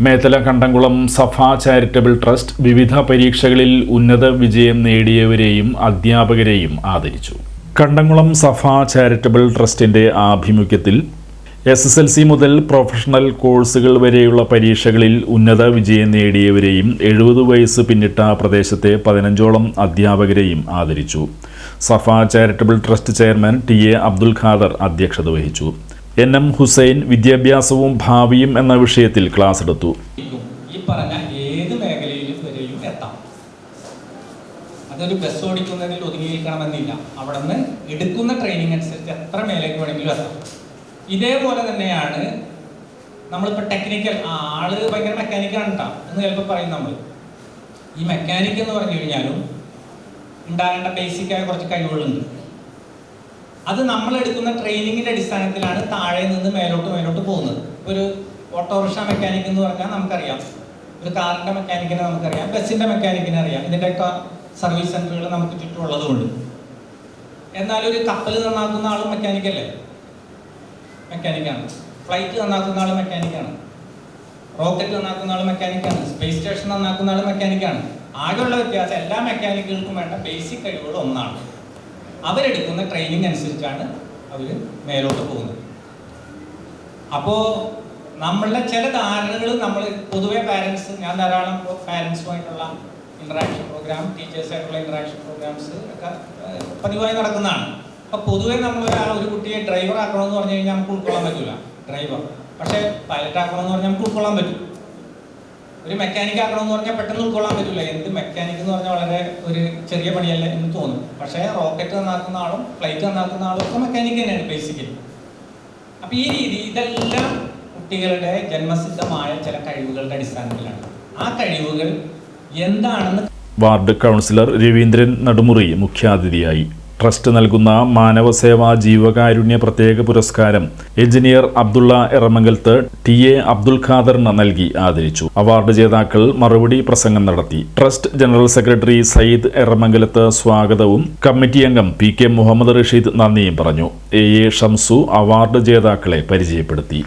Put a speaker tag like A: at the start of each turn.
A: മേത്തല കണ്ടംകുളം സഫ charitable trust വിവിധ പരീക്ഷകളിൽ ഉന്നത വിജയം നേടിയവരെയും അധ്യാപകരെയും ആദരിച്ചു. കണ്ടംകുളം സഫ ചാരിറ്റബിൾ ട്രസ്റ്റിന്റെ ആഭിമുഖ്യത്തിൽ SSLC മുതൽ പ്രൊഫഷണൽ കോഴ്സുകൾ വരെയുള്ള പരീക്ഷകളിൽ ഉന്നത വിജയം നേടിയവരെയും 70 വയസ്സ് പിന്നിട്ട പ്രദേശത്തെ 15ഓളം അധ്യാപകരെയും ആദരിച്ചു. Safa charitable trust chairman TA Abdul Khader അധ്യക്ഷത വഹിച്ചു. NM ഹുസൈൻ വിദ്യാഭ്യാസവും ഭാവിയും എന്ന വിഷയത്തിൽ ക്ലാസ് എടുത്തു.
B: ഈ പറഞ്ഞ ഏത് മേഖലയിലും വരെയും എത്താം. അതൊരു ബസ് ഓടിക്കുന്നതിൽ ഒതുങ്ങിയിരിക്കണമെന്നില്ല. അവിടെ നിന്ന് എടുക്കുന്ന ട്രെയിനിങ് അനുസരിച്ച് എത്ര മേലേക്ക് വേണമെങ്കിലും എത്താം. ഇതേപോലെ തന്നെയാണ് നമ്മളിപ്പോൾ ടെക്നിക്കൽ ആള് ഭയങ്കര മെക്കാനിക്കാണ് കേട്ടോ എന്ന് ചിലപ്പോൾ പറയും. നമ്മൾ ഈ മെക്കാനിക് എന്ന് പറഞ്ഞു കഴിഞ്ഞാലും ഉണ്ടാകേണ്ട ബേസിക്കായ കുറച്ച് കഴിവുകളുണ്ട്. അത് നമ്മൾ എടുക്കുന്ന ട്രെയിനിങ്ങിന്റെ അടിസ്ഥാനത്തിലാണ് താഴെ നിന്ന് മേലോട്ട് പോകുന്നത്. ഒരു ഓട്ടോറിക്ഷ മെക്കാനിക് എന്ന് പറഞ്ഞാൽ നമുക്കറിയാം, ഒരു കാറിന്റെ മെക്കാനിക്കിനെ നമുക്കറിയാം, ബസ്സിന്റെ മെക്കാനിക്കിനെ അറിയാം. ഇതിൻ്റെയൊക്കെ സർവീസ് സെന്ററുകൾ നമുക്ക് ചുറ്റുമുള്ളതുകൊണ്ട്. എന്നാൽ ഒരു കപ്പൽ നന്നാക്കുന്ന ആളും മെക്കാനിക്കല്ലേ? മെക്കാനിക്കാണ്. ഫ്ലൈറ്റ് നന്നാക്കുന്ന ആൾ മെക്കാനിക്കാണ്. റോക്കറ്റ് നന്നാക്കുന്ന ആൾ മെക്കാനിക്കാണ്. സ്പേസ് സ്റ്റേഷൻ നന്നാക്കുന്ന ആൾ മെക്കാനിക്കാണ്. ആകെയുള്ള വ്യത്യാസം എല്ലാ മെക്കാനിക്കുകൾക്കും വേണ്ട ബേസിക് കഴിവുകൾ ഒന്നാണ്. അവരെടുക്കുന്ന ട്രെയിനിങ് അനുസരിച്ചാണ് അവർ മേലോട്ട് പോകുന്നത്. അപ്പോൾ നമ്മളുടെ ചില ധാരണകൾ നമ്മൾ പൊതുവെ പാരൻസ്, ഞാൻ ധാരാളം പാരൻസുമായിട്ടുള്ള ഇൻട്രാക്ഷൻ പ്രോഗ്രാം, ടീച്ചേഴ്സായിട്ടുള്ള ഇൻട്രാക്ഷൻ പ്രോഗ്രാംസ് ഒക്കെ പതിവായി നടക്കുന്നതാണ്. അപ്പോൾ പൊതുവെ നമ്മൾ ഒരു കുട്ടിയെ ഡ്രൈവർ ആക്കണമെന്ന് പറഞ്ഞു കഴിഞ്ഞാൽ നമുക്ക് ഉൾക്കൊള്ളാൻ പറ്റില്ല. ഡ്രൈവർ പക്ഷേ പൈലറ്റ് ആക്കണമെന്ന് പറഞ്ഞാൽ നമുക്ക് ഉൾക്കൊള്ളാൻ പറ്റും. ഒരു മെക്കാനിക് ആക്കണമെന്ന് പറഞ്ഞാൽ പെട്ടെന്ന് ഉൾക്കൊള്ളാൻ പറ്റില്ല. എന്ത് മെക്കാനിക് എന്ന് പറഞ്ഞാൽ വളരെ ഒരു ചെറിയ പണിയല്ല എന്ന് തോന്നും. പക്ഷേ റോക്കറ്റ് നന്നാക്കുന്ന ആളും ഫ്ലൈറ്റ് നന്നാക്കുന്ന ആളും ഒക്കെ മെക്കാനിക് തന്നെയാണ് ബേസിക്കലി. അപ്പോൾ ഈ രീതി ഇതെല്ലാം കുട്ടികളുടെ ജന്മസിദ്ധമായ ചില കഴിവുകളുടെ അടിസ്ഥാനത്തിലാണ്. ആ കഴിവുകൾ എന്താണെന്ന്
A: വാർഡ് കൗൺസിലർ രവീന്ദ്രൻ നടുമുറി മുഖ്യാതിഥിയായി. ട്രസ്റ്റ് നൽകുന്ന മാനവസേവാ ജീവകാരുണ്യ പ്രത്യേക പുരസ്കാരം എഞ്ചിനീയർ അബ്ദുള്ള എറമംഗലത്ത് TA അബ്ദുൽ ഖാദറിന് നൽകി ആദരിച്ചു. അവാർഡ് ജേതാക്കൾ മറുപടി പ്രസംഗം നടത്തി. Trust general secretary Sayyid Eramangalath സ്വാഗതവും കമ്മിറ്റി അംഗം PK മുഹമ്മദ് റഷീദ് നന്ദിയും പറഞ്ഞു. AA ഷംസു അവാർഡ് ജേതാക്കളെ പരിചയപ്പെടുത്തി.